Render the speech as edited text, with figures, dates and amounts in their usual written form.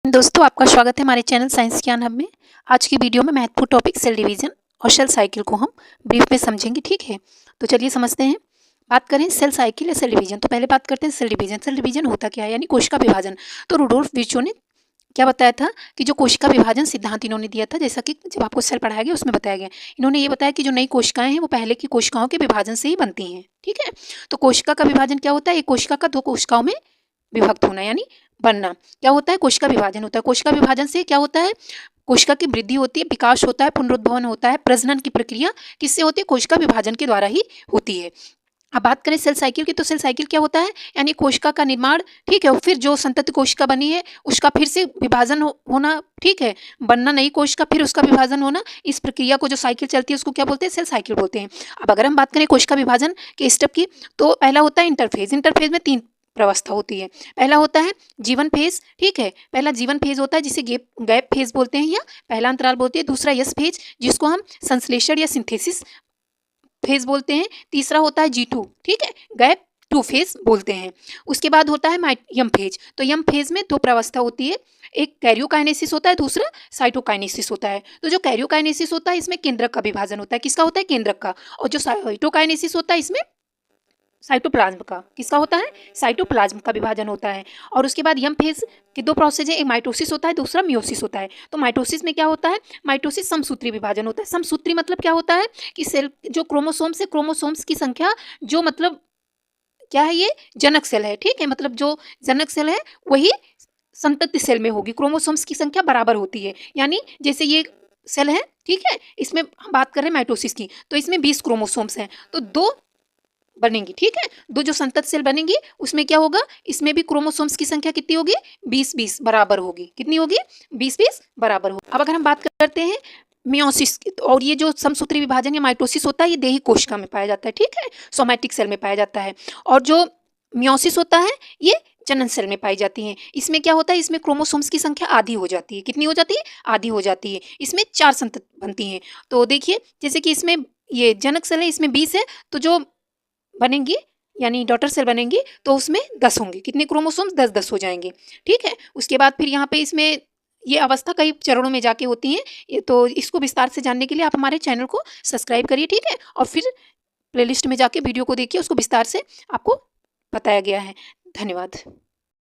दोस्तों आपका स्वागत है हमारे चैनल साइंस ज्ञान हब में। आज की वीडियो में महत्वपूर्ण टॉपिक सेल डिवीजन और सेल साइकिल को हम ब्रीफ में समझेंगे। ठीक है, तो चलिए समझते हैं। बात करें सेल साइकिल या सेल डिवीजन, तो पहले बात करते हैं सेल डिवीजन। सेल डिवीजन होता क्या है, यानी कोशिका विभाजन। तो रुडोल्फ विर्चो ने क्या बताया था कि जो कोशिका विभाजन सिद्धांत इन्होंने दिया था, जैसा कि जब आपको सेल पढ़ाया गया उसमें बताया गया। इन्होंने ये बताया कि जो नई कोशिकाएं हैं वो पहले की कोशिकाओं के विभाजन से ही बनती हैं। ठीक है, तो कोशिका का विभाजन क्या होता है, एक कोशिका का दो कोशिकाओं में विभक्त होना यानी बनना क्या होता है, कोशिका विभाजन होता है। कोशिका विभाजन से क्या होता है, कोशिका की वृद्धि होती है, विकास होता है, पुनरुत्भवन होता है। प्रजनन की प्रक्रिया किससे होती है, कोशिका विभाजन के द्वारा ही होती है। अब बात करें सेल साइकिल की, तो सेल साइकिल क्या होता है, यानी कोशिका का निर्माण, ठीक है, फिर जो संतति कोशिका बनी है उसका फिर से विभाजन होना, ठीक है, बनना नई कोशिका, फिर उसका विभाजन होना। इस प्रक्रिया को जो साइकिल चलती है उसको क्या बोलते हैं, सेल साइकिल बोलते हैं। अब अगर हम बात करें कोशिका विभाजन के स्टेप की, तो पहला होता है इंटरफेज। इंटरफेज में तीन अवस्था होती है। पहला होता है जीवन फेज, ठीक है, पहला जीवन फेज होता है जिसे गैप फेज बोलते हैं या पहला अंतराल बोलते हैं। दूसरा यस फेज जिसको हम संश्लेषण या सिंथेसिस फेज बोलते हैं। तीसरा होता है G2, ठीक है, गैप टू फेज बोलते हैं। उसके बाद होता है यम फेज। तो यम फेज में दो प्रावस्था होती है, एक कैरियोकाइनेसिस होता है, दूसरा साइटोकाइनेसिस होता है। तो जो कैरियोकाइनेसिस होता है इसमें केंद्रक का विभाजन होता है। किसका होता है, केंद्रक का। और जो साइटोकाइनेसिस होता है इसमें साइटोप्लाज्म का। किसका होता है, साइटोप्लाज्म का विभाजन होता है। और उसके बाद यम फेज के दो प्रोसेस है, एक माइटोसिस होता है, दूसरा मियोसिस होता है। तो माइटोसिस में क्या होता है, माइटोसिस समसूत्री विभाजन होता है। समसूत्री मतलब क्या होता है कि सेल जो क्रोमोसोम्स है, क्रोमोसोम्स की संख्या जो मतलब क्या है, ये जनक सेल है, ठीक है, मतलब जो जनक सेल है वही संतति सेल में होगी। क्रोमोसोम्स की संख्या बराबर होती है, यानी जैसे ये सेल है, ठीक है, इसमें हम बात कर रहे हैं माइटोसिस की, तो इसमें 20 क्रोमोसोम्स हैं, तो दो बनेंगी, ठीक है, दो जो संतत सेल बनेंगी उसमें क्या होगा, इसमें भी क्रोमोसोम्स की संख्या कितनी होगी, 20-20 बराबर होगी। कितनी होगी, 20-20 बराबर होगी। अब अगर हम बात करते हैं मियोसिस की, और ये जो समसूत्री विभाजन या माइटोसिस होता है ये देही कोशिका में पाया जाता है, ठीक है, सोमैटिक सेल में पाया जाता है। और जो मियोसिस होता है ये जनन सेल में पाई जाती हैं। इसमें क्या होता है, इसमें क्रोमोसोम्स की संख्या आधी हो जाती है। कितनी हो जाती है, आधी हो जाती है। इसमें 4 संतत बनती हैं। तो देखिए जैसे कि इसमें ये जनक सेल है, इसमें 20 है, तो जो बनेंगी यानी डॉटर सेल बनेंगी तो उसमें 10 होंगे। कितने क्रोमोसोम्स, 10-10 हो जाएंगे, ठीक है। उसके बाद फिर यहाँ पे इसमें ये अवस्था कई चरणों में जाके होती हैं। ये तो इसको विस्तार से जानने के लिए आप हमारे चैनल को सब्सक्राइब करिए, ठीक है, और फिर प्लेलिस्ट में जाके वीडियो को देखिए, उसको विस्तार से आपको बताया गया है। धन्यवाद।